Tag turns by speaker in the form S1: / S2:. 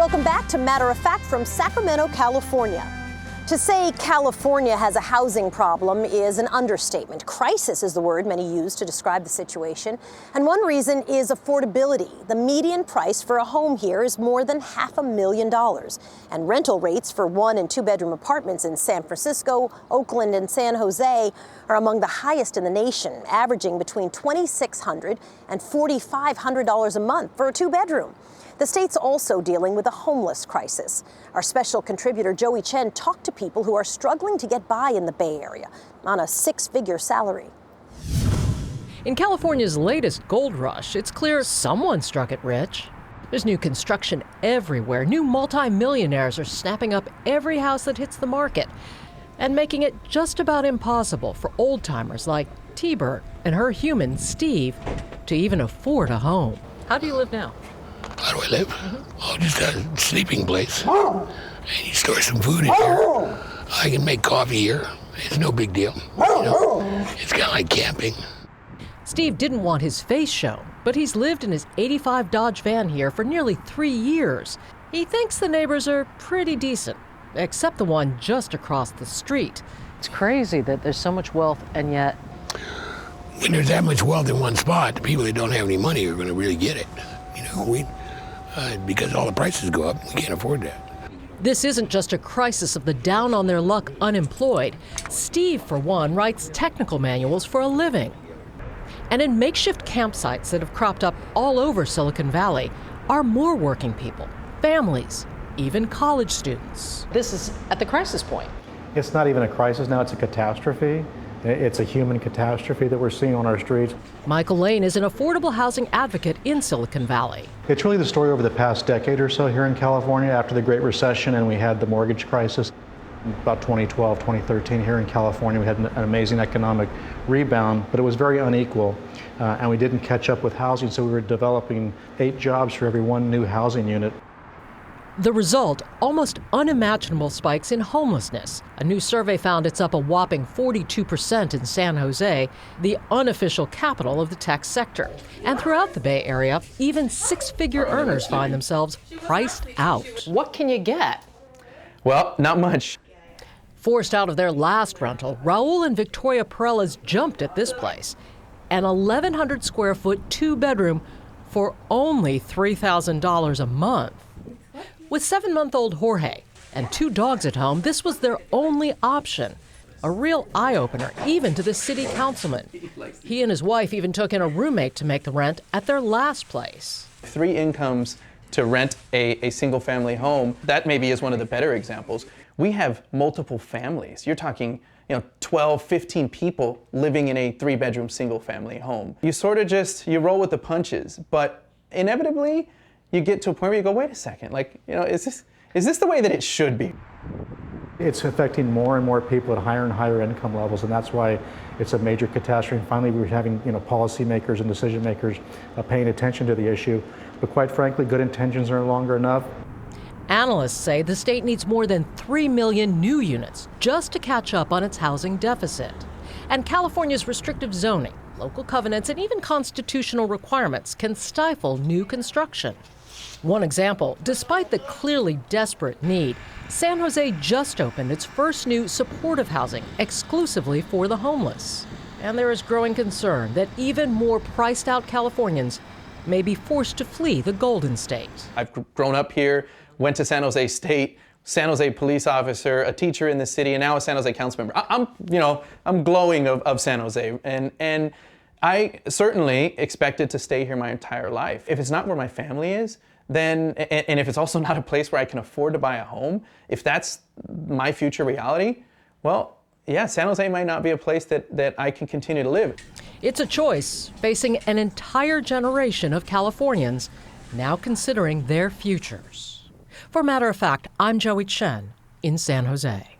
S1: Welcome back to Matter of Fact from Sacramento, California. To say California has a housing problem is an understatement. Crisis is the word many use to describe the situation. And one reason is affordability. The median price for a home here is more than $500,000. And rental rates for 1- and 2-bedroom apartments in San Francisco, Oakland, and San Jose are among the highest in the nation, averaging between $2,600 and $4,500 a month for a 2-bedroom. The state's also dealing with a homeless crisis. Our special contributor Joey Chen talked to people who are struggling to get by in the Bay Area on a 6-figure salary.
S2: In California's latest gold rush, it's clear someone struck it rich. There's new construction everywhere. New multi-millionaires are snapping up every house that hits the market and making it just about impossible for old-timers like T-Bird and her human, Steve, to even afford a home. How do you live now?
S3: How do I live? Oh, just a sleeping place. And you store some food in here. I can make coffee here. It's no big deal. It's kind of like camping.
S2: Steve didn't want his face shown, but he's lived in his '85 Dodge van here for nearly 3 years. He thinks the neighbors are pretty decent, except the one just across the street. It's crazy that there's so much wealth, and yet...
S3: When there's that much wealth in one spot, the people that don't have any money are going to really get it. Because all the prices go up, we can't afford that.
S2: This isn't just a crisis of the down-on-their-luck unemployed. Steve, for one, writes technical manuals for a living. And in makeshift campsites that have cropped up all over Silicon Valley are more working people, families, even college students. This is at the crisis point.
S4: It's not even a crisis now, it's a catastrophe. It's a human catastrophe that we're seeing on our streets.
S2: Michael Lane is an affordable housing advocate in Silicon Valley.
S4: It's really the story over the past decade or so here in California after the Great Recession and we had the mortgage crisis. About 2012, 2013 here in California, we had an amazing economic rebound, but it was very unequal and we didn't catch up with housing, so we were developing 8 jobs for every 1 new housing unit.
S2: The result, almost unimaginable spikes in homelessness. A new survey found it's up a whopping 42% in San Jose, the unofficial capital of the tech sector. And throughout the Bay Area, even 6-figure earners find themselves priced out. What can you get?
S5: Well, not much.
S2: Forced out of their last rental, Raul and Victoria Perellas jumped at this place. An 1,100 square foot 2-bedroom for only $3,000 a month. With 7-month-old Jorge and 2 dogs at home, this was their only option. A real eye-opener, even to the city councilman. He and his wife even took in a roommate to make the rent at their last place.
S5: 3 incomes to rent a single-family home, that maybe is one of the better examples. We have multiple families. You're talking 12, 15 people living in a 3-bedroom single-family home. You sort of you roll with the punches, but inevitably, you get to a point where you go, wait a second, is this the way that it should be?
S4: It's affecting more and more people at higher and higher income levels, and that's why it's a major catastrophe. And finally, we're having policymakers and decision makers paying attention to the issue. But quite frankly, good intentions are no longer enough.
S2: Analysts say the state needs more than 3 million new units just to catch up on its housing deficit. And California's restrictive zoning, local covenants, and even constitutional requirements can stifle new construction. One example, despite the clearly desperate need, San Jose just opened its first new supportive housing exclusively for the homeless. And there is growing concern that even more priced out Californians may be forced to flee the Golden State.
S5: I've grown up here, went to San Jose State, San Jose police officer, a teacher in the city, and now a San Jose council member. I'm glowing of San Jose, and I certainly expected to stay here my entire life. If it's not where my family is, then, and if it's also not a place where I can afford to buy a home, if that's my future reality, well, yeah, San Jose might not be a place that I can continue to live.
S2: It's a choice facing an entire generation of Californians now considering their futures. For Matter of Fact, I'm Joey Chen in San Jose.